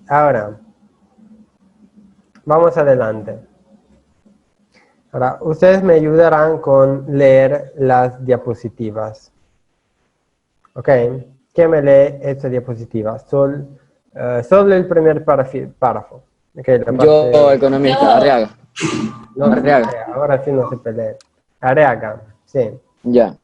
Ahora, vamos adelante. Ahora, ustedes me ayudarán con leer las diapositivas. ¿Ok? ¿Quién me lee esta diapositiva? Solo el primer párrafo. Okay, la Yo, parte... economista, Arriaga. No se Arriaga. pelea, ahora sí no se pelea. Areaga, sí. Ya.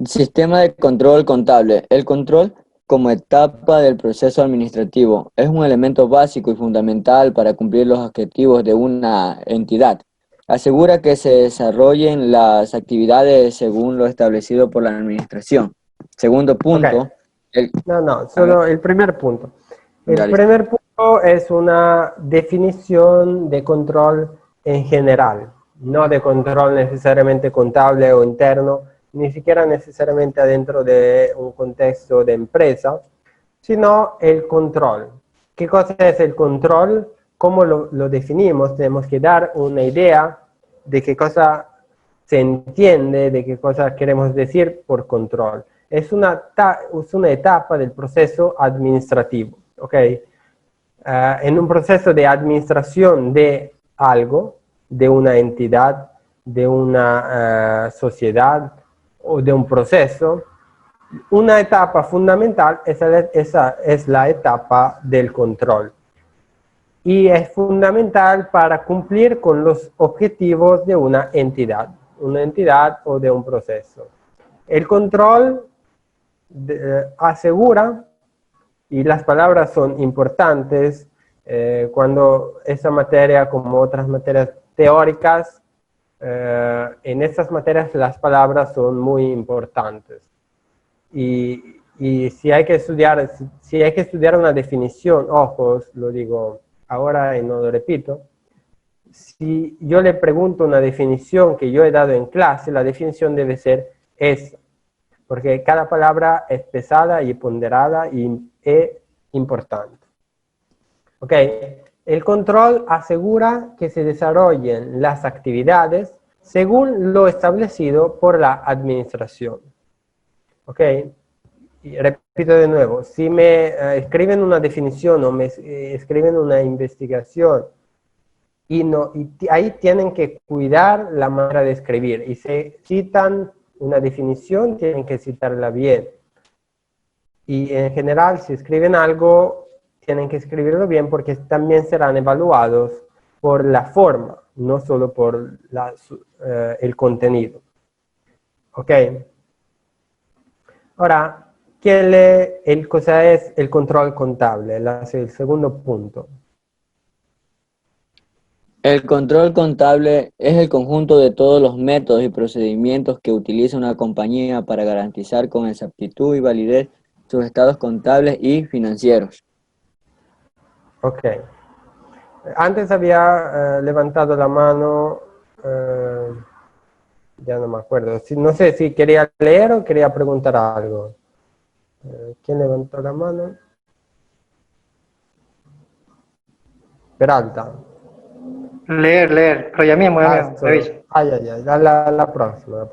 Sistema de control contable. El control como etapa del proceso administrativo es un elemento básico y fundamental para cumplir los objetivos de una entidad. Asegura que se desarrollen las actividades según lo establecido por la administración. Segundo Ok. punto, el, No, a ver, solo el primer punto. El ya listo. primer punto es una definición de control en general, no de control necesariamente contable o interno, ni siquiera necesariamente adentro de un contexto de empresa, sino el control. ¿Qué cosa es el control? ¿Cómo lo definimos? Tenemos que dar una idea de qué cosa se entiende, de qué cosa queremos decir por control. Es una etapa del proceso administrativo, ¿ok? En un proceso de administración de algo, de una entidad, de una sociedad o de un proceso, una etapa fundamental esa es la etapa del control. Y es fundamental para cumplir con los objetivos de una entidad o de un proceso. El control asegura, y las palabras son importantes, cuando esa materia, como otras materias teóricas, en estas materias las palabras son muy importantes. Y si hay que estudiar, si hay que estudiar una definición, ojos, lo digo ahora y no lo repito, si yo le pregunto una definición que yo he dado en clase, la definición debe ser esa, porque cada palabra es pesada y ponderada y importante. ¿Ok? El control asegura que se desarrollen las actividades según lo establecido por la administración. ¿Ok? Y repito de nuevo, si me escriben una definición o me escriben una investigación y ahí tienen que cuidar la manera de escribir y si citan una definición tienen que citarla bien. Y en general si escriben algo tienen que escribirlo bien porque también serán evaluados por la forma, no solo por el contenido. ¿Ok? Ahora, ¿quién lee cosa es el control contable? El segundo punto. El control contable es el conjunto de todos los métodos y procedimientos que utiliza una compañía para garantizar con exactitud y validez sus estados contables y financieros. Ok. Antes había levantado la mano, ya no me acuerdo. No sé si quería leer o quería preguntar algo. ¿Quién levantó la mano? Peralta. Leer, pero ya mismo, reviso. La próxima.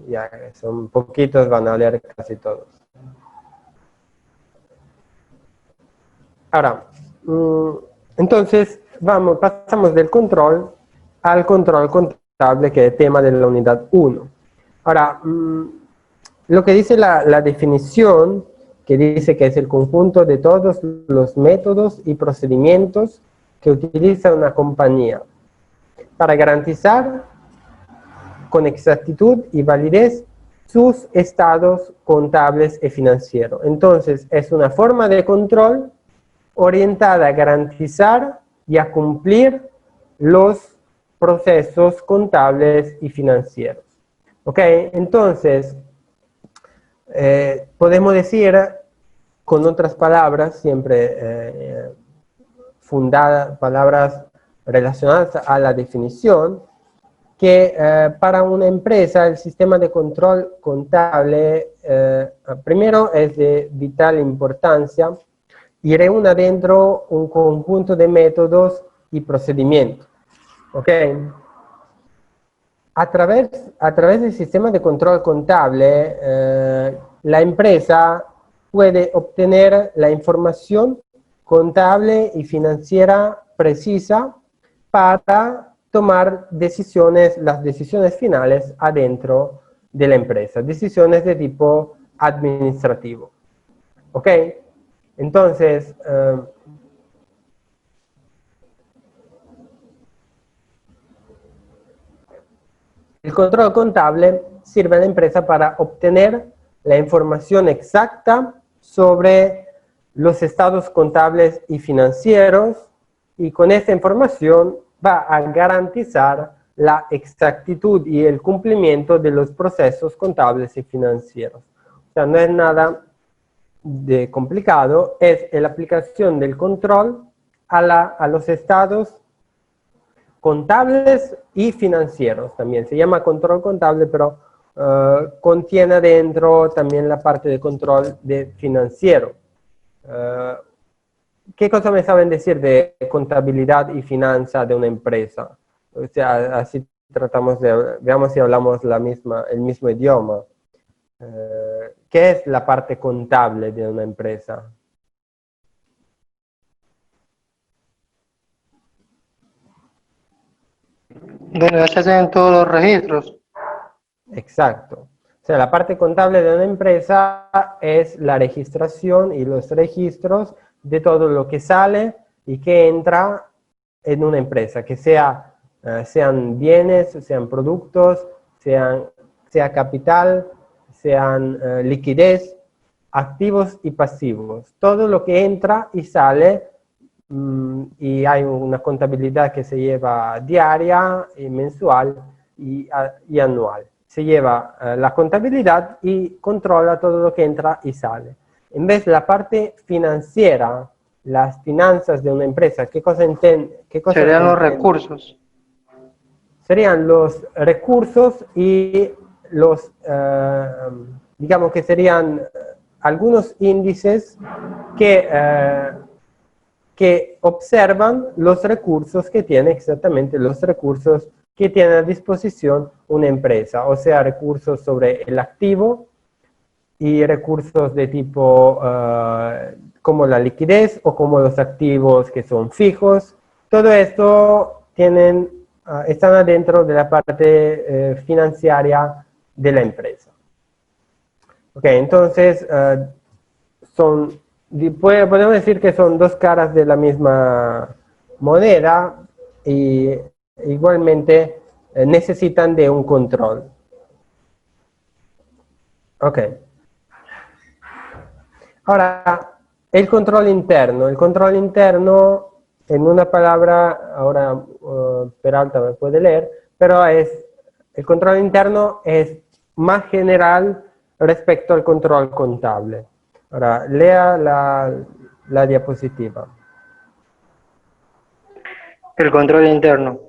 Ya, son poquitos, van a leer casi todos. Ahora, entonces, pasamos del control al control contable, que es tema de la unidad 1. Ahora, lo que dice la definición, que dice que es el conjunto de todos los métodos y procedimientos que utiliza una compañía para garantizar con exactitud y validez sus estados contables y financieros. Entonces, es una forma de control orientada a garantizar y a cumplir los procesos contables y financieros. ¿Ok? Entonces, podemos decir, con otras palabras, siempre palabras relacionadas a la definición, que para una empresa el sistema de control contable primero es de vital importancia y reúne dentro un conjunto de métodos y procedimientos. ¿Ok? A través del sistema de control contable, la empresa puede obtener la información contable y financiera precisa para tomar decisiones, las decisiones finales adentro de la empresa, decisiones de tipo administrativo. ¿Ok? Entonces, el control contable sirve a la empresa para obtener la información exacta sobre los estados contables y financieros, y con esta información va a garantizar la exactitud y el cumplimiento de los procesos contables y financieros. O sea, no es nada de complicado, es la aplicación del control a los estados contables y financieros también. Se llama control contable, pero contiene adentro también la parte de control de financiero. ¿Qué cosa me saben decir de contabilidad y finanza de una empresa? O sea, así tratamos de, veamos si hablamos el mismo idioma. ¿Qué es la parte contable de una empresa? Donde se hacen todos los registros. Exacto. O sea, la parte contable de una empresa es la registración y los registros de todo lo que sale y que entra en una empresa, que sean bienes, sean productos, sea capital, sean liquidez, activos y pasivos. Todo lo que entra y sale, y hay una contabilidad que se lleva diaria, y mensual y anual. Se lleva la contabilidad y controla todo lo que entra y sale. En vez de la parte financiera, las finanzas de una empresa, ¿qué cosa Serían los recursos. Serían los recursos y los, digamos que serían algunos índices que observan los recursos que tiene, exactamente los recursos que tiene a disposición una empresa, o sea, recursos sobre el activo y recursos de tipo como la liquidez o como los activos que son fijos. Todo esto están adentro de la parte financiera de la empresa. Ok, entonces podemos decir que son dos caras de la misma moneda y igualmente necesitan de un control. Ok. Ahora, el control interno. El control interno, en una palabra, ahora Peralta me puede leer, pero el control interno es más general respecto al control contable. Ahora, lea la diapositiva. El control interno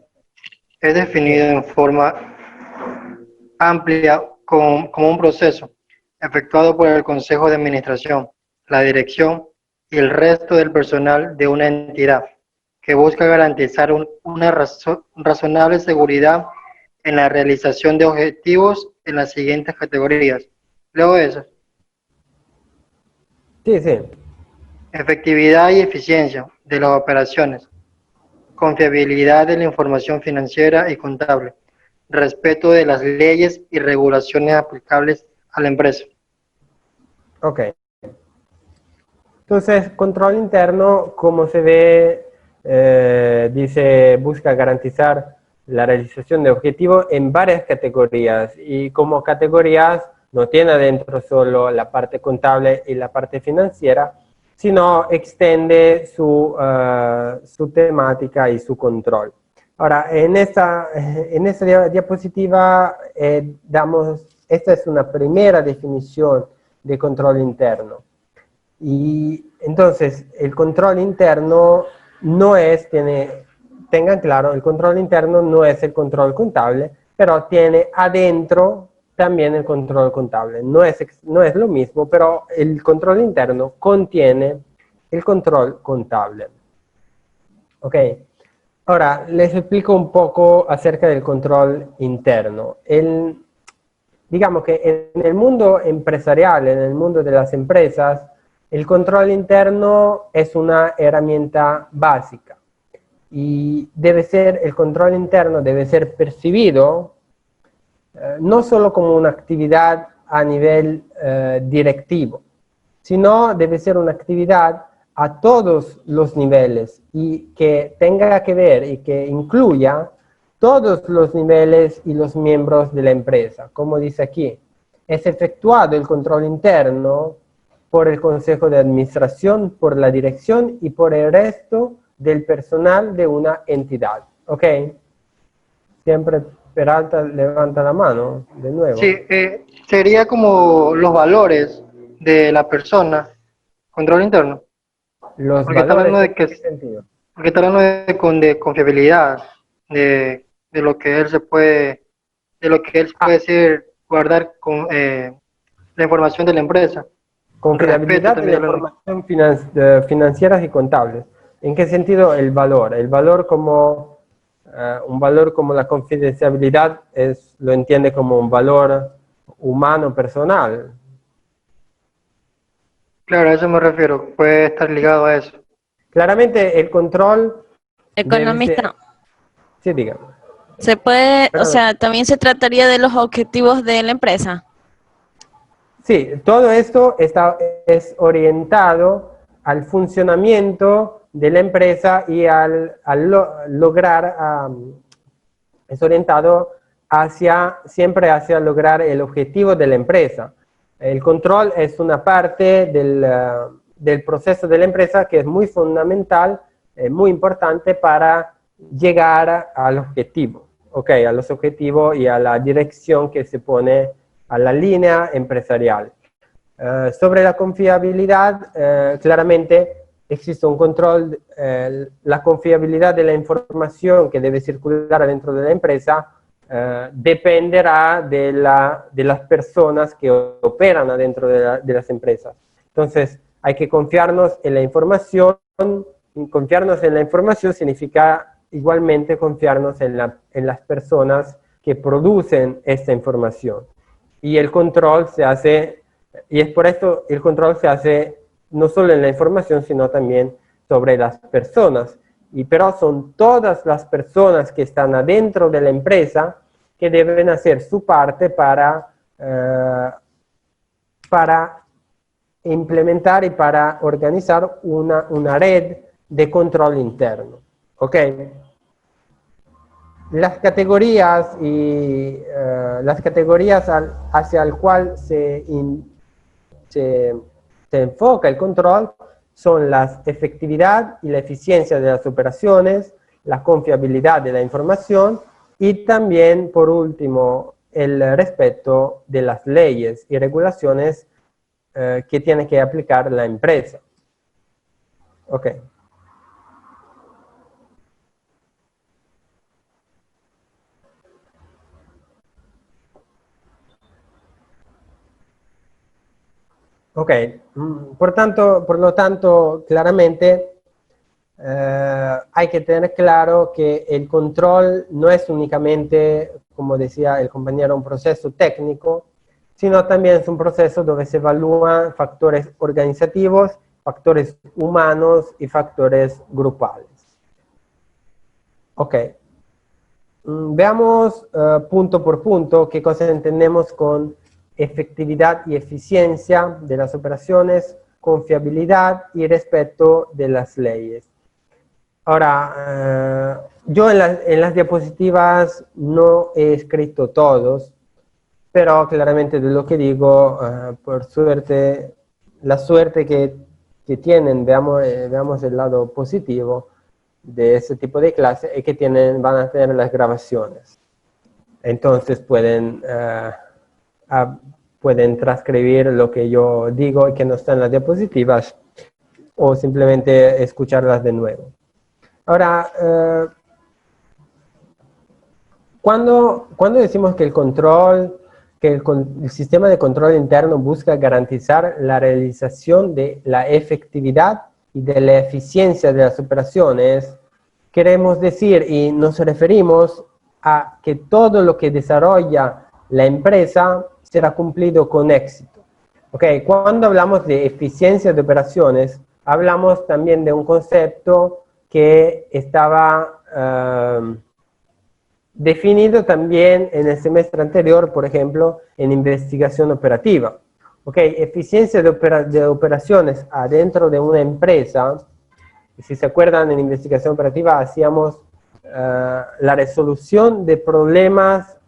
es definido en forma amplia como un proceso efectuado por el Consejo de Administración, la dirección y el resto del personal de una entidad que busca garantizar una razonable seguridad en la realización de objetivos en las siguientes categorías. Luego de eso. Sí, sí. Efectividad y eficiencia de las operaciones, confiabilidad de la información financiera y contable, respeto de las leyes y regulaciones aplicables a la empresa. Ok. Entonces, control interno, como se ve, dice, busca garantizar la realización de objetivos en varias categorías, y como categorías no tiene adentro solo la parte contable y la parte financiera, sino extiende su temática y su control. Ahora, en esta diapositiva esta es una primera definición de control interno. Y entonces, el control interno no es, tengan claro, el control interno no es el control contable, pero tiene adentro también el control contable. No es lo mismo, pero el control interno contiene el control contable. Ok. Ahora, les explico un poco acerca del control interno. Digamos que en el mundo empresarial, en el mundo de las empresas, El control interno es una herramienta básica y el control interno debe ser percibido no solo como una actividad a nivel directivo, sino debe ser una actividad a todos los niveles y que tenga que ver y que incluya todos los niveles y los miembros de la empresa. Como dice aquí, es efectuado el control interno por el Consejo de Administración, por la dirección y por el resto del personal de una entidad. ¿Ok? Siempre Peralta levanta la mano, de nuevo. Sí, sería como los valores de la persona, control interno. Los Porque está valores, hablando ¿en de que, qué sentido? porque está hablando de confiabilidad, de lo que él se puede, de lo que él puede decir, guardar con la información de la empresa. Con respeto Confiabilidad de la también hablando. información financieras y contables. ¿En qué sentido el valor? El valor como un valor como la confidencialidad lo entiende como un valor humano personal. Claro, a eso me refiero, puede estar ligado a eso. Claramente el control debe ser... Economista, Sí, dígame. se puede, o Perdón. sea, también se trataría de los objetivos de la empresa. Sí, todo esto es orientado al funcionamiento de la empresa y es orientado siempre hacia lograr el objetivo de la empresa. El control es una parte del proceso de la empresa que es muy fundamental, muy importante para llegar al objetivo, ¿ok? A los objetivos y a la dirección que se pone a la línea empresarial. Sobre la confiabilidad, claramente existe un control, la confiabilidad de la información que debe circular dentro de la empresa dependerá de las personas que operan adentro de las empresas. Entonces, hay que confiarnos en la información. Confiarnos en la información significa igualmente confiarnos en las personas que producen esta información. Y el control se hace, y es por esto el control se hace no solo en la información, sino también sobre las personas. Pero son todas las personas que están adentro de la empresa que deben hacer su parte para implementar y para organizar una red de control interno. ¿Ok? Las categorías hacia el cual se enfoca el control son la efectividad y la eficiencia de las operaciones, la confiabilidad de la información y también, por último, el respeto de las leyes y regulaciones que tiene que aplicar la empresa. Ok. Ok, por lo tanto, claramente hay que tener claro que el control no es únicamente, como decía el compañero, un proceso técnico, sino también es un proceso donde se evalúan factores organizativos, factores humanos y factores grupales. Ok, veamos punto por punto qué cosa entendemos con efectividad y eficiencia de las operaciones, confiabilidad y respeto de las leyes. Ahora, yo en las diapositivas no he escrito todos, pero claramente de lo que digo, por suerte, la suerte que tienen, veamos el lado positivo de ese tipo de clase, es que van a tener las grabaciones. Entonces pueden transcribir lo que yo digo y que no está en las diapositivas, o simplemente escucharlas de nuevo. Ahora, cuando decimos que el sistema de control interno busca garantizar la realización de la efectividad y de la eficiencia de las operaciones, queremos decir y nos referimos a que todo lo que desarrolla la empresa será cumplido con éxito. Ok, cuando hablamos de eficiencia de operaciones, hablamos también de un concepto que estaba definido también en el semestre anterior, por ejemplo, en investigación operativa. Ok, eficiencia de operaciones adentro de una empresa. Si se acuerdan, en investigación operativa hacíamos la resolución de problemas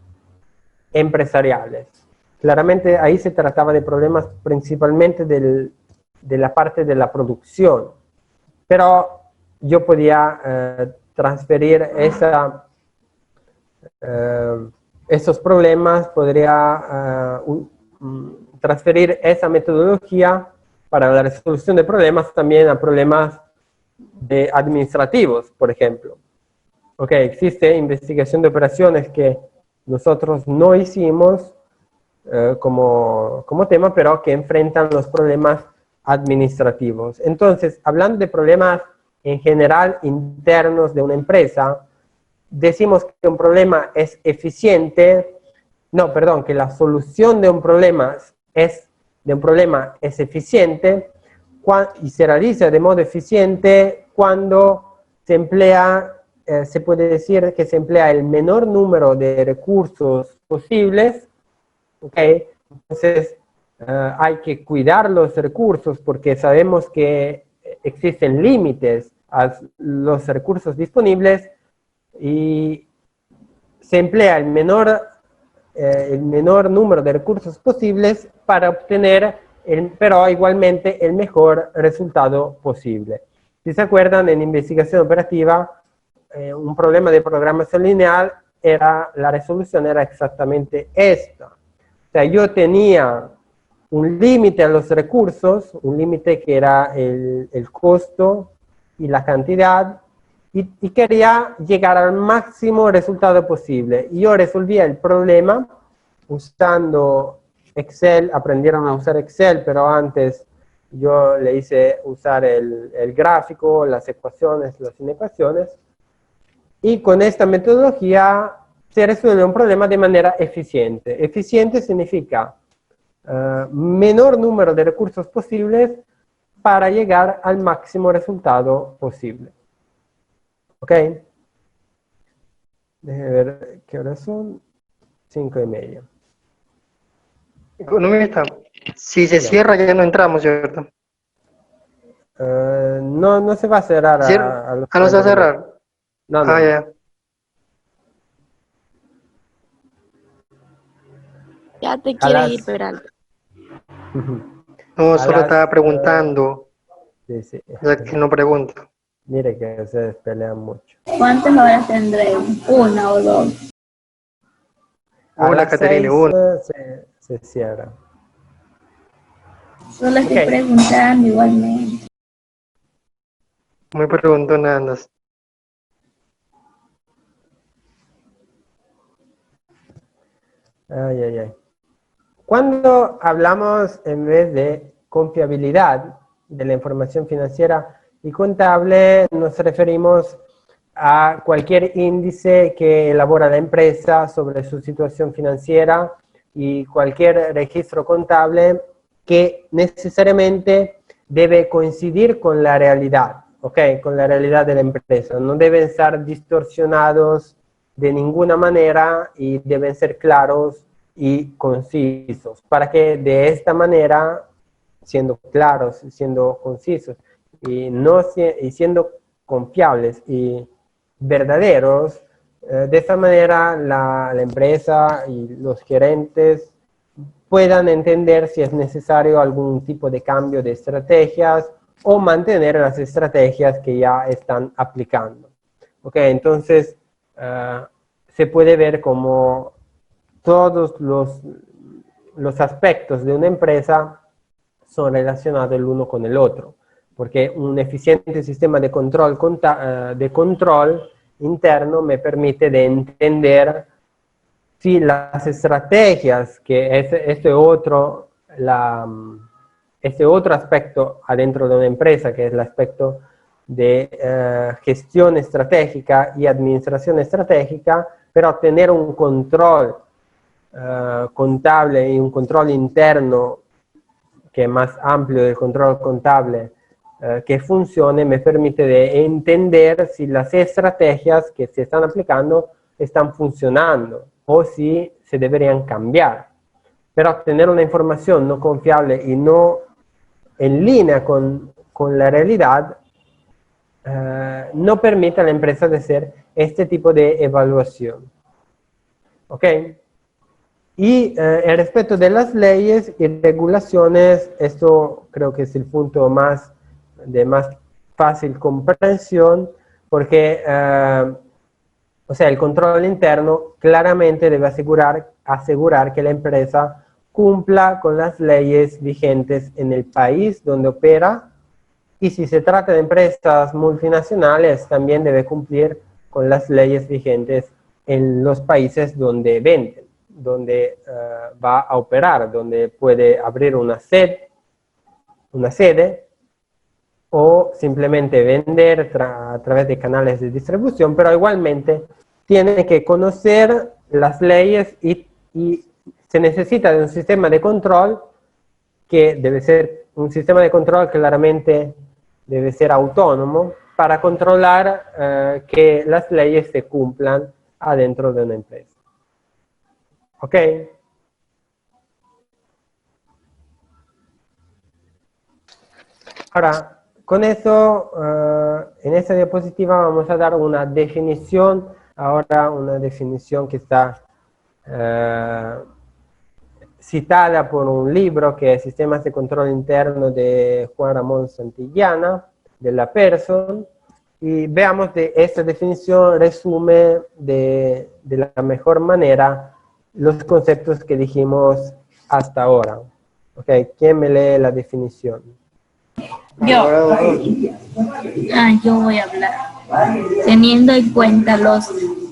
empresariales. Claramente ahí se trataba de problemas principalmente de la parte de la producción, pero yo podía transferir esos problemas, podría transferir esa metodología para la resolución de problemas también a problemas administrativos, por ejemplo. Ok, existe investigación de operaciones que nosotros no hicimos como tema, pero que enfrentan los problemas administrativos. Entonces, hablando de problemas en general internos de una empresa, decimos que un problema es eficiente, no, perdón, que la solución de un problema es eficiente y se realiza de modo eficiente cuando se emplea, se puede decir que se emplea el menor número de recursos posibles. Okay. Entonces, hay que cuidar los recursos porque sabemos que existen límites a los recursos disponibles y se emplea el menor número de recursos posibles para obtener, pero igualmente, el mejor resultado posible. Si se acuerdan, en investigación operativa, un problema de programación lineal la resolución era exactamente esta. O sea, yo tenía un límite a los recursos, un límite que era el costo y la cantidad, y quería llegar al máximo resultado posible. Y yo resolvía el problema usando Excel, aprendieron a usar Excel, pero antes yo le hice usar el gráfico, las ecuaciones, las inecuaciones, y con esta metodología se resuelve un problema de manera eficiente. Eficiente significa menor número de recursos posibles para llegar al máximo resultado posible. ¿Ok? Déjenme ver qué horas son. 5:30. Economista, si se cierra ya no entramos, ¿cierto? No, no se va a cerrar a los no se va a 40 minutos. cerrar. No, no. Ya. Ya te A quieres las- ir, Peralta. No, A solo las, estaba preguntando, sí, sí. ya que no pregunto. Mire que ustedes pelean mucho. ¿Cuántas horas tendremos? ¿Una o dos? A Hola, las Caterina, 6 una. se cierra. Solo estoy Ok. preguntando igualmente. Muy preguntona andas. Ay, ay, ay. Cuando hablamos en vez de confiabilidad de la información financiera y contable, nos referimos a cualquier índice que elabora la empresa sobre su situación financiera y cualquier registro contable que necesariamente debe coincidir con la realidad, ¿ok? Con la realidad de la empresa. No deben estar distorsionados de ninguna manera y deben ser claros y concisos, para que de esta manera, siendo claros, siendo concisos y siendo confiables y verdaderos, de esta manera la empresa y los gerentes puedan entender si es necesario algún tipo de cambio de estrategias o mantener las estrategias que ya están aplicando. Ok, entonces se puede ver como todos los aspectos de una empresa son relacionados el uno con el otro, porque un eficiente sistema de control interno me permite de entender si las estrategias, que es este otro aspecto adentro de una empresa, que es el aspecto de gestión estratégica y administración estratégica, pero tener un control contable y un control interno que es más amplio del control contable, que funcione, me permite de entender si las estrategias que se están aplicando están funcionando o si se deberían cambiar. Pero obtener una información no confiable y no en línea con la realidad no permite a la empresa de hacer este tipo de evaluación. ¿Ok? Y el respecto de las leyes y regulaciones, esto creo que es el punto de más fácil comprensión, porque o sea, el control interno claramente debe asegurar que la empresa cumpla con las leyes vigentes en el país donde opera, y si se trata de empresas multinacionales, también debe cumplir con las leyes vigentes en los países donde venden, donde va a operar, donde puede abrir una sede o simplemente vender a través de canales de distribución, pero igualmente tiene que conocer las leyes y se necesita de un sistema de control que debe ser un sistema de control que claramente debe ser autónomo para controlar que las leyes se cumplan adentro de una empresa. ¿Ok? Ahora, con eso, en esta diapositiva vamos a dar una definición, ahora una definición que está citada por un libro que es Sistemas de Control Interno de Juan Ramón Santillana, de la Pearson, y veamos de esta definición resume de la mejor manera los conceptos que dijimos hasta ahora. ¿Ok? ¿Quién me lee la definición? Yo voy a hablar. Teniendo en cuenta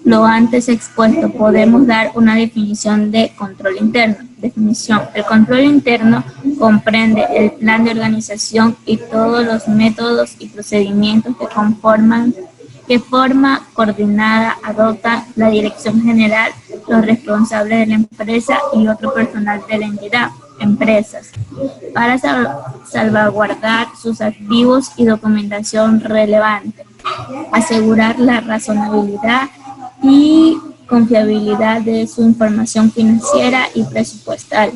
lo antes expuesto, podemos dar una definición de control interno. Definición: el control interno comprende el plan de organización y todos los métodos y procedimientos que forma coordinada adopta la dirección general, los responsables de la empresa y otro personal de la entidad, empresas, para salvaguardar sus activos y documentación relevante, asegurar la razonabilidad y confiabilidad de su información financiera y presupuestal,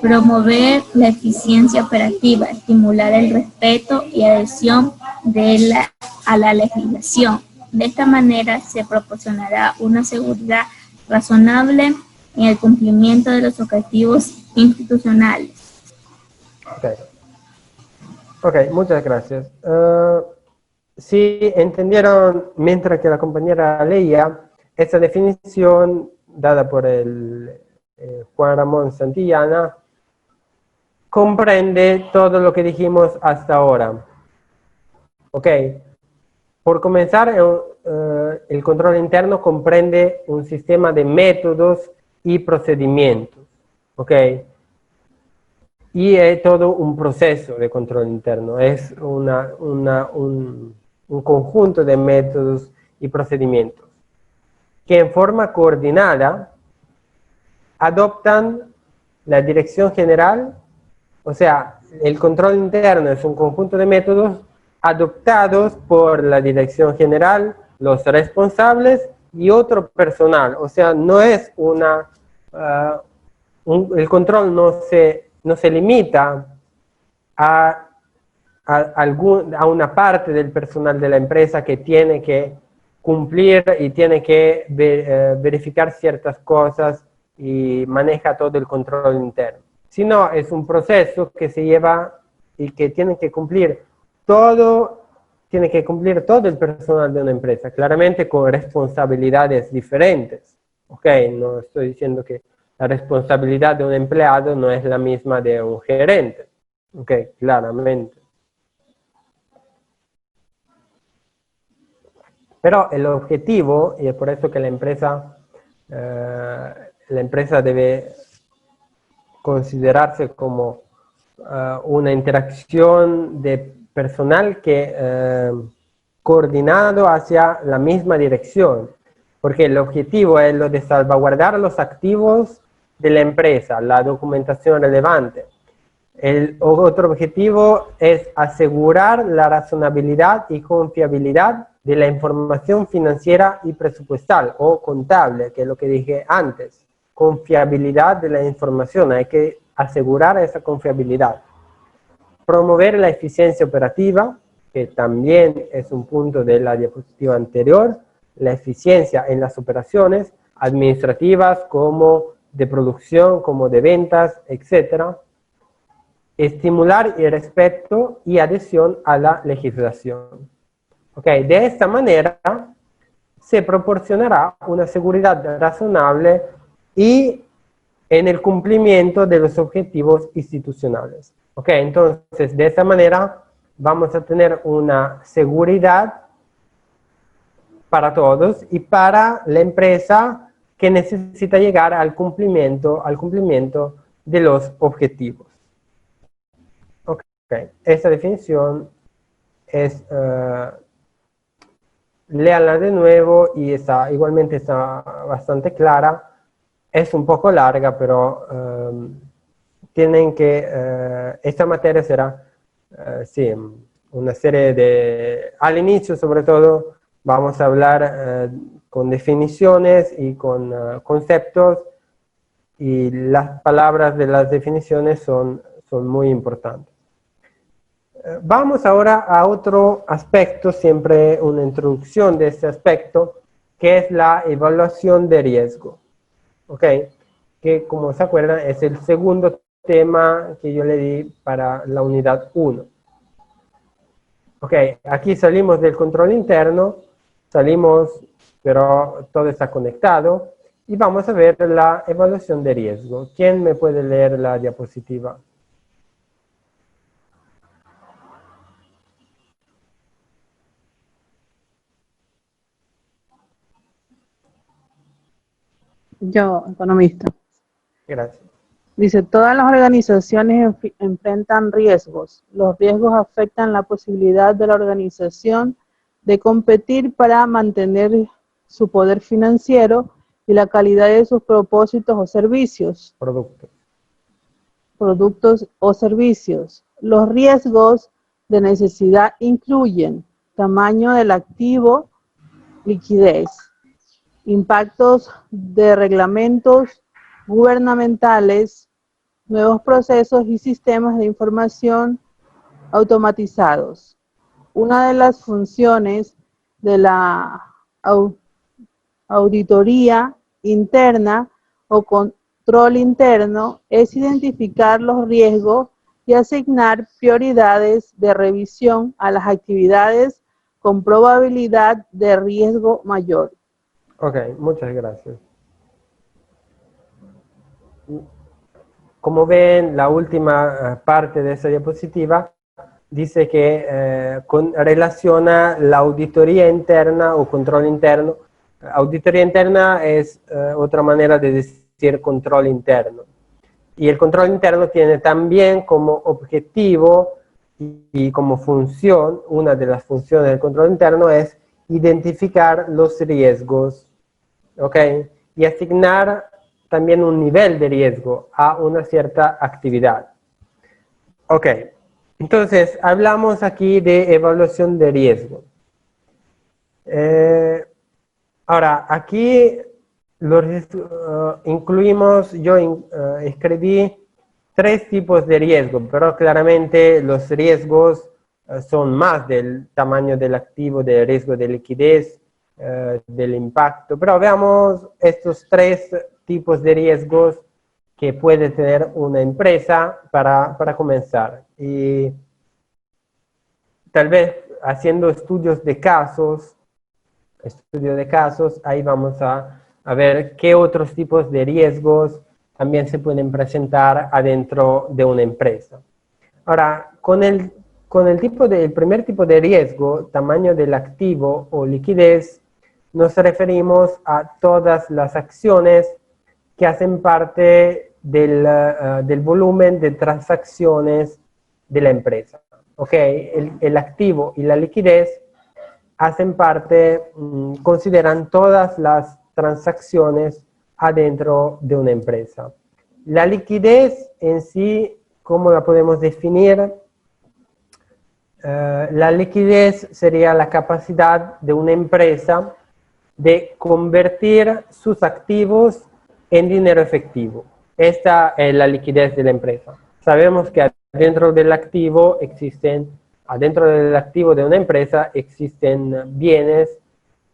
promover la eficiencia operativa, estimular el respeto y adhesión a la legislación. De esta manera se proporcionará una seguridad razonable en el cumplimiento de los objetivos institucionales. Ok, muchas gracias. Si entendieron, mientras que la compañera leía, esta definición dada por el Juan Ramón Santillana comprende todo lo que dijimos hasta ahora. Ok, por comenzar, el control interno comprende un sistema de métodos y procedimientos. Ok, y es todo un proceso de control interno, es un conjunto de métodos y procedimientos que en forma coordinada adoptan la dirección general, o sea, el control interno es un conjunto de métodos adoptados por la dirección general, los responsables y otro personal, o sea, no es el control no se limita a una parte del personal de la empresa que tiene que cumplir y tiene que verificar ciertas cosas y maneja todo el control interno, sino es un proceso que se lleva y que tiene que cumplir todo el personal de una empresa, claramente con responsabilidades diferentes. Ok, no estoy diciendo que la responsabilidad de un empleado no es la misma de un gerente. Ok, claramente. Pero el objetivo, y es por eso que la empresa debe considerarse como una interacción de personal coordinado hacia la misma dirección, porque el objetivo es lo de salvaguardar los activos de la empresa, la documentación relevante, El otro objetivo es asegurar la razonabilidad y confiabilidad de la información financiera y presupuestal o contable, que es lo que dije antes. Confiabilidad de la información, hay que asegurar esa confiabilidad. Promover la eficiencia operativa, que también es un punto de la diapositiva anterior, la eficiencia en las operaciones administrativas como de producción, como de ventas, etc. Estimular el respeto y adhesión a la legislación. Okay. De esta manera se proporcionará una seguridad razonable y en el cumplimiento de los objetivos institucionales. Okay. Entonces, de esta manera vamos a tener una seguridad para todos y para la empresa que necesita llegar al cumplimiento de los objetivos. Okay. Esta definición es, léanla de nuevo y igualmente está bastante clara. Es un poco larga, pero tienen que, esta materia será, sí, una serie de, al inicio sobre todo, vamos a hablar con definiciones y con conceptos, y las palabras de las definiciones son muy importantes. Vamos ahora a otro aspecto, siempre una introducción de este aspecto, que es la evaluación de riesgo. ¿Ok? Que, como se acuerdan, es el segundo tema que yo le di para la unidad 1. Ok, aquí salimos del control interno, pero todo está conectado, y vamos a ver la evaluación de riesgo. ¿Quién me puede leer la diapositiva? Yo, economista. Gracias. Dice, todas las organizaciones enfrentan riesgos. Los riesgos afectan la posibilidad de la organización de competir para mantener su poder financiero y la calidad de sus propósitos o servicios. Productos o servicios. Los riesgos de necesidad incluyen tamaño del activo, liquidez, impactos de reglamentos gubernamentales, nuevos procesos y sistemas de información automatizados. Una de las funciones de la auditoría interna o control interno es identificar los riesgos y asignar prioridades de revisión a las actividades con probabilidad de riesgo mayor. Ok, muchas gracias. Como ven, la última parte de esa diapositiva dice que relaciona la auditoría interna o control interno. Auditoría interna es otra manera de decir control interno. Y el control interno tiene también como objetivo y como función, una de las funciones del control interno es identificar los riesgos, ¿ok? Y asignar también un nivel de riesgo a una cierta actividad. Ok, entonces hablamos aquí de evaluación de riesgo. Ahora, aquí incluimos, yo escribí 3 tipos de riesgo, pero claramente los riesgos son más del tamaño del activo, del riesgo de liquidez, del impacto. Pero veamos estos 3 tipos de riesgos que puede tener una empresa para comenzar. Y tal vez haciendo estudios de casos, ahí vamos a ver qué otros tipos de riesgos también se pueden presentar adentro de una empresa. Ahora, con el primer tipo de riesgo, tamaño del activo o liquidez, nos referimos a todas las acciones que hacen parte del volumen de transacciones de la empresa. ¿Okay? El activo y la liquidez hacen parte, consideran todas las transacciones adentro de una empresa. La liquidez en sí ¿cómo la podemos definir? La liquidez sería la capacidad de una empresa de convertir sus activos en dinero efectivo. Esta es la liquidez de la empresa. Sabemos que adentro del activo de una empresa existen bienes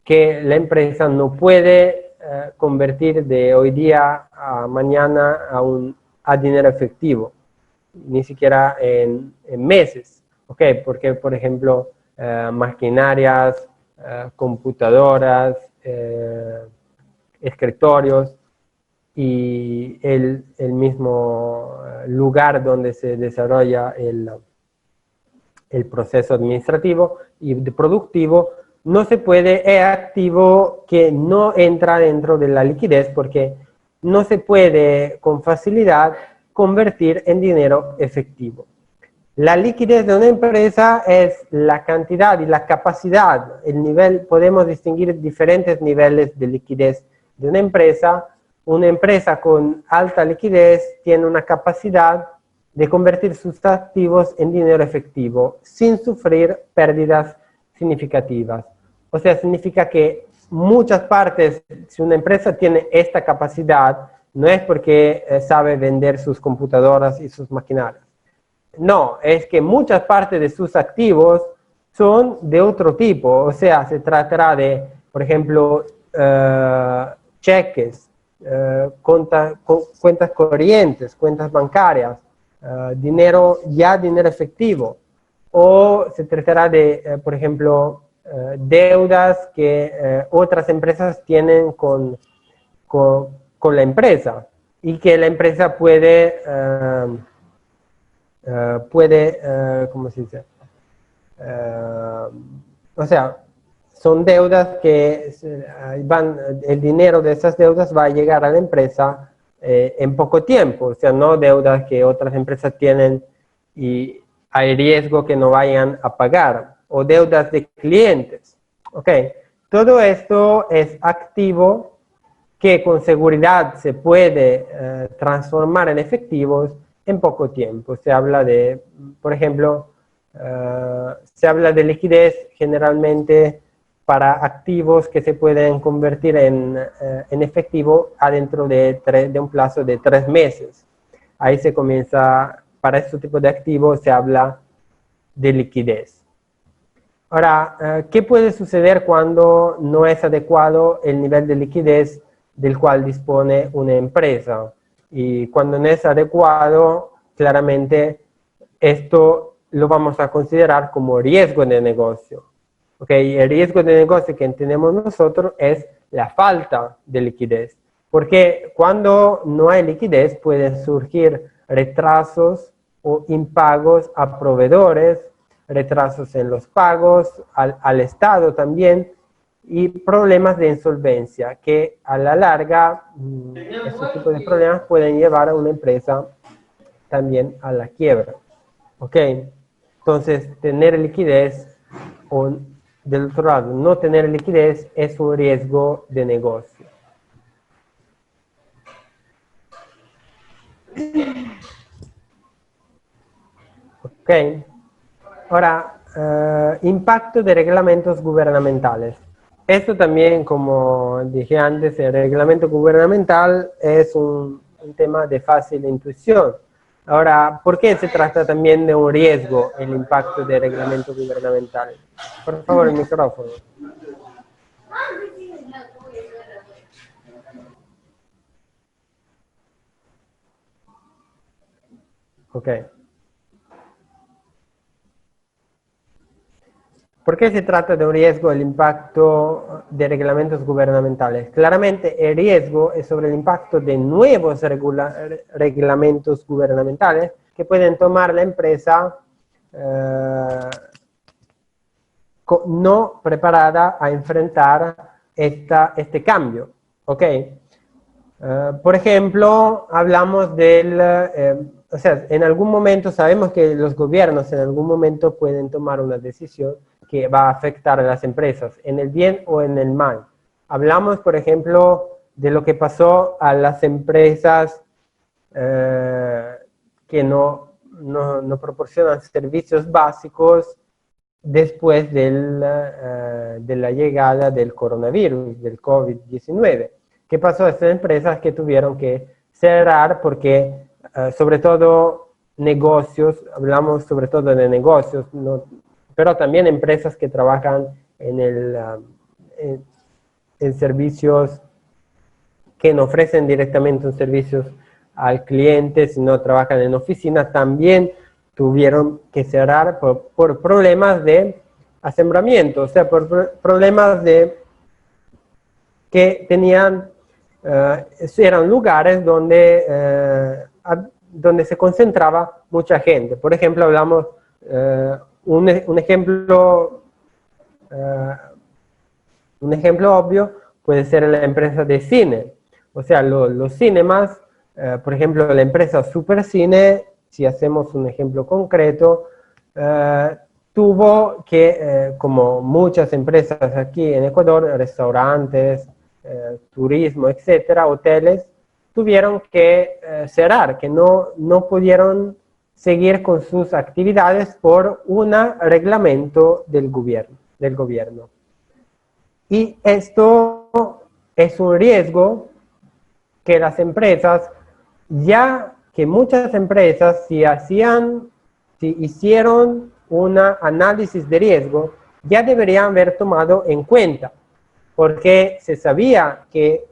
que la empresa no puede convertir de hoy día a mañana a dinero efectivo, ni siquiera en meses. ¿Ok? Porque, por ejemplo, maquinarias, computadoras, escritorios y el mismo lugar donde se desarrolla el proceso administrativo y productivo, no se puede, es activo que no entra dentro de la liquidez porque no se puede con facilidad convertir en dinero efectivo. La liquidez de una empresa es la cantidad y la capacidad, el nivel, podemos distinguir diferentes niveles de liquidez de una empresa. Una empresa con alta liquidez tiene una capacidad de convertir sus activos en dinero efectivo sin sufrir pérdidas significativas. O sea, significa que muchas partes, si una empresa tiene esta capacidad, no es porque sabe vender sus computadoras y sus maquinarias. No, es que muchas partes de sus activos son de otro tipo. O sea, se tratará de, por ejemplo, cheques, cuentas corrientes, cuentas bancarias, dinero efectivo. O se tratará de, por ejemplo, deudas que otras empresas tienen con la empresa y que la empresa puede, ¿cómo se dice? O sea, son deudas que el dinero de esas deudas va a llegar a la empresa en poco tiempo, o sea, no deudas que otras empresas tienen y hay riesgo que no vayan a pagar, o deudas de clientes. ¿Ok? Todo esto es activo que con seguridad se puede transformar en efectivos en poco tiempo. Se habla de, por ejemplo, se habla de liquidez generalmente para activos que se pueden convertir en efectivo adentro de un plazo de 3 meses. Ahí se comienza, para este tipo de activos se habla de liquidez. Ahora, ¿qué puede suceder cuando no es adecuado el nivel de liquidez del cual dispone una empresa? Y cuando no es adecuado, claramente esto lo vamos a considerar como riesgo de negocio. ¿Okay? El riesgo de negocio que entendemos nosotros es la falta de liquidez. Porque cuando no hay liquidez pueden surgir retrasos o impagos a proveedores, retrasos en los pagos, al Estado también, y problemas de insolvencia, que a la larga, estos tipos de problemas pueden llevar a una empresa también a la quiebra. ¿Ok? Entonces, tener liquidez o del otro lado, no tener liquidez es un riesgo de negocio. ¿Ok? Ahora, impacto de reglamentos gubernamentales. Esto también, como dije antes, el reglamento gubernamental es un tema de fácil intuición. Ahora, ¿por qué se trata también de un riesgo el impacto de reglamentos gubernamentales? Por favor, el micrófono. Ok. ¿Por qué se trata de un riesgo el impacto de reglamentos gubernamentales? Claramente el riesgo es sobre el impacto de nuevos reglamentos gubernamentales que pueden tomar la empresa no preparada a enfrentar este cambio. ¿Ok? Por ejemplo, hablamos del... o sea, en algún momento sabemos que los gobiernos en algún momento pueden tomar una decisión que va a afectar a las empresas, en el bien o en el mal. Hablamos, por ejemplo, de lo que pasó a las empresas que no no proporcionan servicios básicos después de la llegada del coronavirus, del COVID-19. ¿Qué pasó a estas empresas que tuvieron que cerrar porque, sobre todo, negocios, hablamos sobre todo de negocios, pero también empresas que trabajan en servicios que no ofrecen directamente un servicio al cliente, sino trabajan en oficina, también tuvieron que cerrar por problemas de aseguramiento, o sea, por problemas de que tenían, eran lugares donde se concentraba mucha gente. Por ejemplo, hablamos, un ejemplo obvio puede ser la empresa de cine. O sea, los cinemas, por ejemplo, la empresa Supercine, si hacemos un ejemplo concreto, tuvo que, como muchas empresas aquí en Ecuador, restaurantes, turismo, etcétera, hoteles, tuvieron que cerrar, que no pudieron seguir con sus actividades por un reglamento del gobierno. Y esto es un riesgo que las empresas, ya que muchas empresas, si hicieron un análisis de riesgo, ya deberían haber tomado en cuenta, porque se sabía que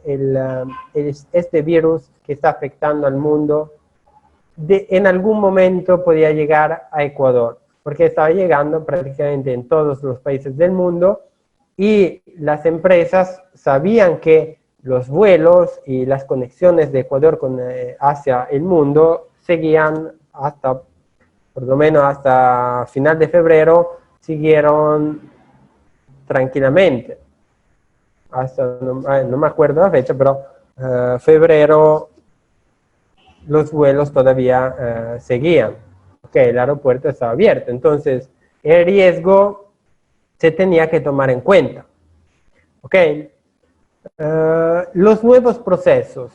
este virus que está afectando al mundo, en algún momento podía llegar a Ecuador, porque estaba llegando prácticamente en todos los países del mundo, y las empresas sabían que los vuelos y las conexiones de Ecuador hacia el mundo seguían hasta, por lo menos hasta final de febrero, siguieron tranquilamente. Hasta, no me acuerdo la fecha, pero febrero los vuelos todavía seguían. El aeropuerto estaba abierto. Entonces, el riesgo se tenía que tomar en cuenta. Los nuevos procesos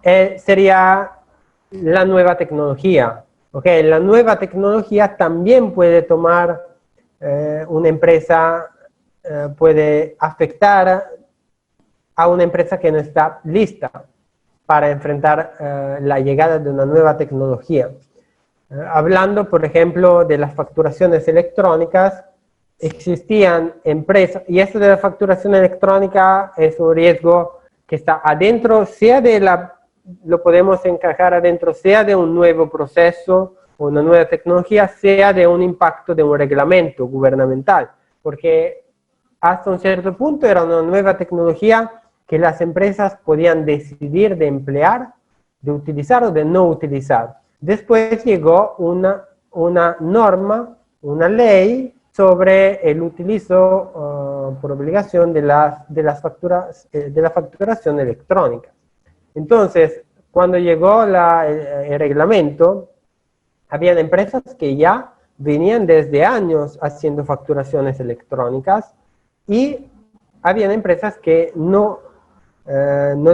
sería la nueva tecnología. La nueva tecnología también puede tomar una empresa, puede afectar a una empresa que no está lista para enfrentar la llegada de una nueva tecnología. Hablando, por ejemplo, de las facturaciones electrónicas, existían empresas, y esto de la facturación electrónica es un riesgo que está adentro, lo podemos encajar adentro, sea de un nuevo proceso o una nueva tecnología, sea de un impacto de un reglamento gubernamental, porque hasta un cierto punto era una nueva tecnología que las empresas podían decidir de emplear, de utilizar o de no utilizar. Después llegó una norma, una ley sobre el utilizo por obligación de la facturación electrónica. Entonces, cuando llegó el reglamento, habían empresas que ya venían desde años haciendo facturaciones electrónicas y habían empresas que no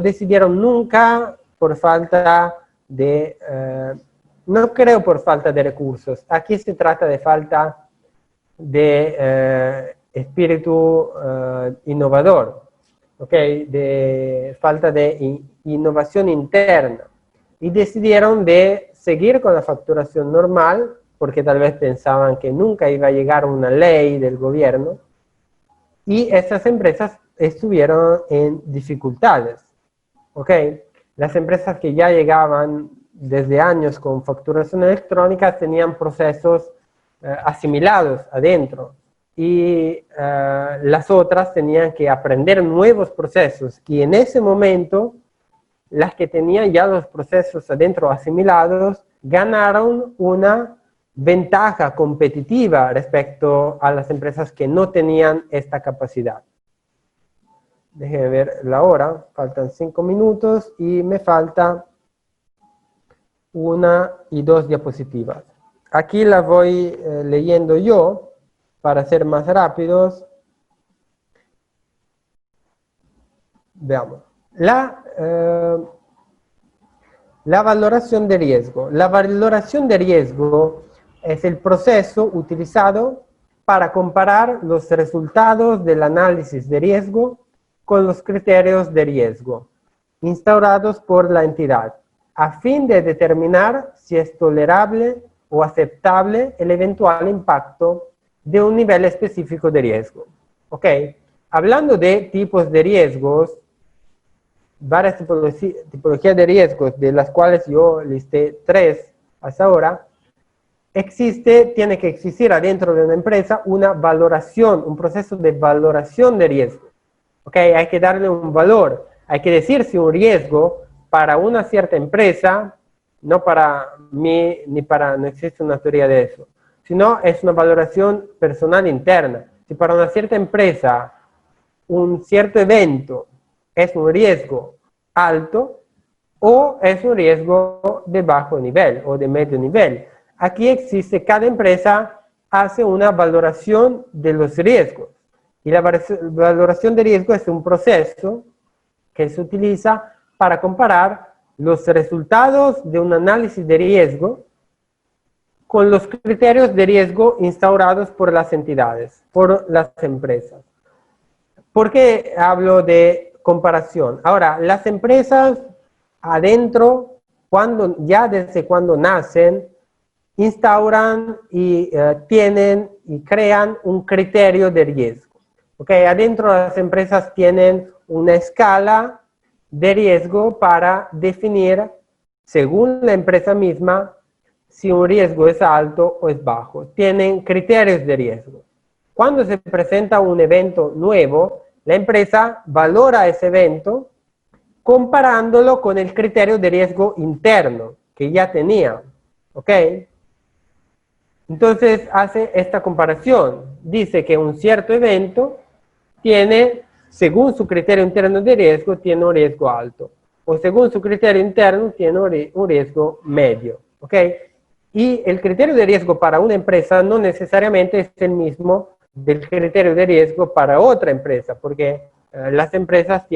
decidieron nunca por falta de, no creo por falta de recursos, aquí se trata de falta de espíritu innovador, de falta de innovación interna, y decidieron de seguir con la facturación normal, porque tal vez pensaban que nunca iba a llegar una ley del gobierno, y esas empresas estuvieron en dificultades. Las empresas que ya llegaban desde años con facturación electrónica tenían procesos asimilados adentro, y las otras tenían que aprender nuevos procesos, y en ese momento las que tenían ya los procesos adentro asimilados ganaron una ventaja competitiva respecto a las empresas que no tenían esta capacidad. Déjenme ver la hora, faltan 5 minutos y me falta 1 y 2 diapositivas. Aquí las voy leyendo yo para ser más rápidos. Veamos. La La valoración de riesgo. La valoración de riesgo es el proceso utilizado para comparar los resultados del análisis de riesgo con los criterios de riesgo instaurados por la entidad, a fin de determinar si es tolerable o aceptable el eventual impacto de un nivel específico de riesgo. ¿Ok? Hablando de tipos de riesgos, varias tipologías de riesgos, de las cuales yo listé 3 hasta ahora, tiene que existir adentro de una empresa una valoración, un proceso de valoración de riesgo. ¿Ok? Hay que darle un valor. Hay que decir si un riesgo para una cierta empresa, no para mí, no existe una teoría de eso, sino es una valoración personal interna. Si para una cierta empresa un cierto evento es un riesgo alto o es un riesgo de bajo nivel o de medio nivel. Aquí existe, cada empresa hace una valoración de los riesgos. Y la valoración de riesgo es un proceso que se utiliza para comparar los resultados de un análisis de riesgo con los criterios de riesgo instaurados por las entidades, por las empresas. ¿Por qué hablo de comparación? Ahora, las empresas adentro, desde cuando nacen, instauran y tienen y crean un criterio de riesgo. ¿Okay? Adentro las empresas tienen una escala de riesgo para definir, según la empresa misma, si un riesgo es alto o es bajo. Tienen criterios de riesgo. Cuando se presenta un evento nuevo, la empresa valora ese evento comparándolo con el criterio de riesgo interno que ya tenía. ¿Ok? Entonces hace esta comparación. Dice que un cierto evento tiene, según su criterio interno de riesgo, tiene un riesgo alto. O según su criterio interno, tiene un riesgo medio. ¿Ok? Y el criterio de riesgo para una empresa no necesariamente es el mismo del criterio de riesgo para otra empresa, porque las empresas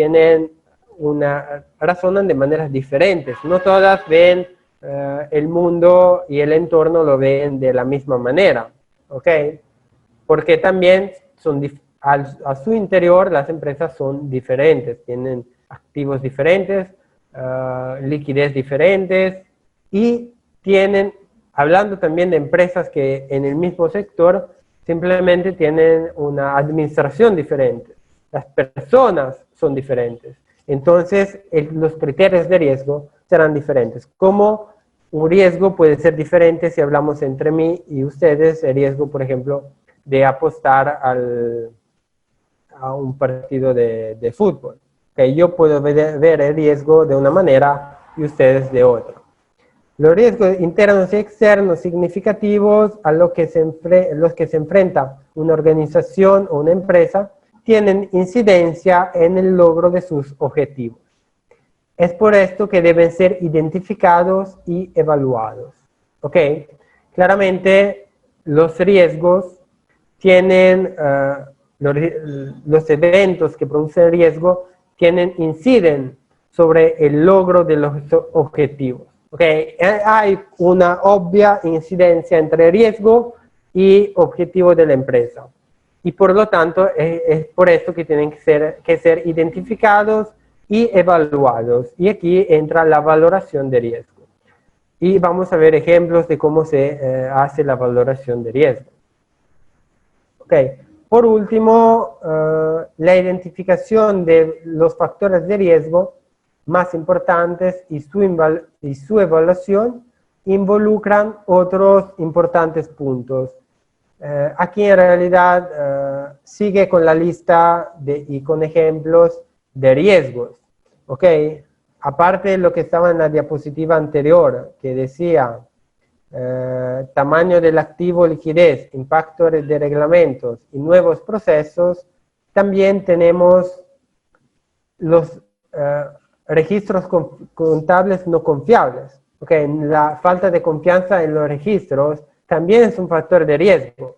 razonan de maneras diferentes. No todas ven el mundo y el entorno lo ven de la misma manera. ¿Ok? Porque también a su interior las empresas son diferentes, tienen activos diferentes, liquidez diferentes y tienen, hablando también de empresas que en el mismo sector simplemente tienen una administración diferente, las personas son diferentes, entonces los criterios de riesgo serán diferentes. Como un riesgo puede ser diferente si hablamos entre mí y ustedes, el riesgo, por ejemplo, de apostar a un partido de fútbol. Okay, yo puedo ver el riesgo de una manera y ustedes de otra. Los riesgos internos y externos significativos a los que se enfrenta una organización o una empresa tienen incidencia en el logro de sus objetivos. Es por esto que deben ser identificados y evaluados. ¿Ok? Claramente los riesgos tienen, los eventos que producen riesgo inciden sobre el logro de los objetivos. ¿Okay? Hay una obvia incidencia entre riesgo y objetivo de la empresa. Y por lo tanto, es por esto que tienen que ser identificados y evaluados. Y aquí entra la valoración de riesgo. Y vamos a ver ejemplos de cómo se hace la valoración de riesgo. Okay. Por último, la identificación de los factores de riesgo más importantes y su evaluación involucran otros importantes puntos. Aquí en realidad sigue con la lista y con ejemplos de riesgos. ¿Ok? Aparte de lo que estaba en la diapositiva anterior, que decía tamaño del activo, liquidez, impacto de reglamentos y nuevos procesos, también tenemos los registros contables no confiables. Okay, la falta de confianza en los registros también es un factor de riesgo.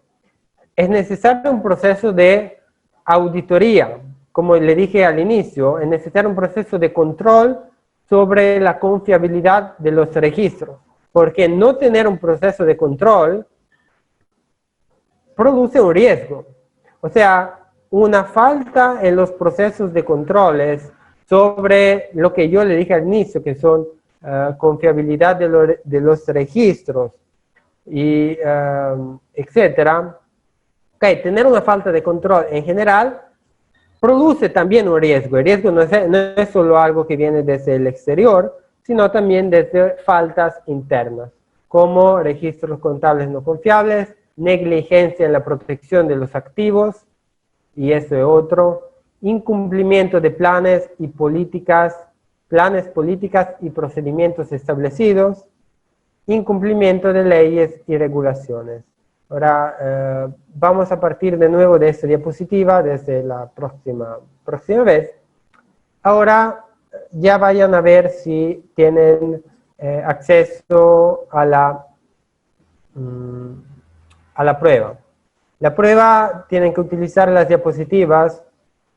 Es necesario un proceso de auditoría, como le dije al inicio, es necesario un proceso de control sobre la confiabilidad de los registros, porque no tener un proceso de control produce un riesgo. O sea, una falta en los procesos de controles sobre lo que yo le dije al inicio, que son confiabilidad de los registros, y etcétera. Okay, tener una falta de control en general produce también un riesgo. El riesgo no es solo algo que viene desde el exterior, sino también desde faltas internas, como registros contables no confiables, negligencia en la protección de los activos, y eso es otro, incumplimiento de planes, políticas y procedimientos establecidos, incumplimiento de leyes y regulaciones. Ahora vamos a partir de nuevo de esta diapositiva desde la próxima vez. Ahora ya vayan a ver si tienen acceso a la prueba. La prueba tienen que utilizar las diapositivas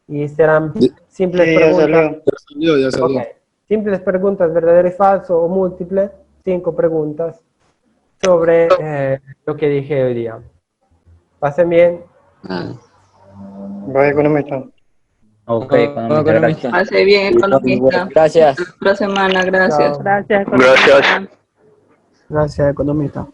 y serán simples preguntas. Ya salió. Okay. Simples preguntas, verdadero y falso, o múltiples, 5 preguntas sobre lo que dije hoy día. Pasen bien. Bye, economista. Ok, economista. Pase bien, economista. Gracias. Hasta la otra semana, gracias. Chao. Gracias, Gracias. Gracias, economista.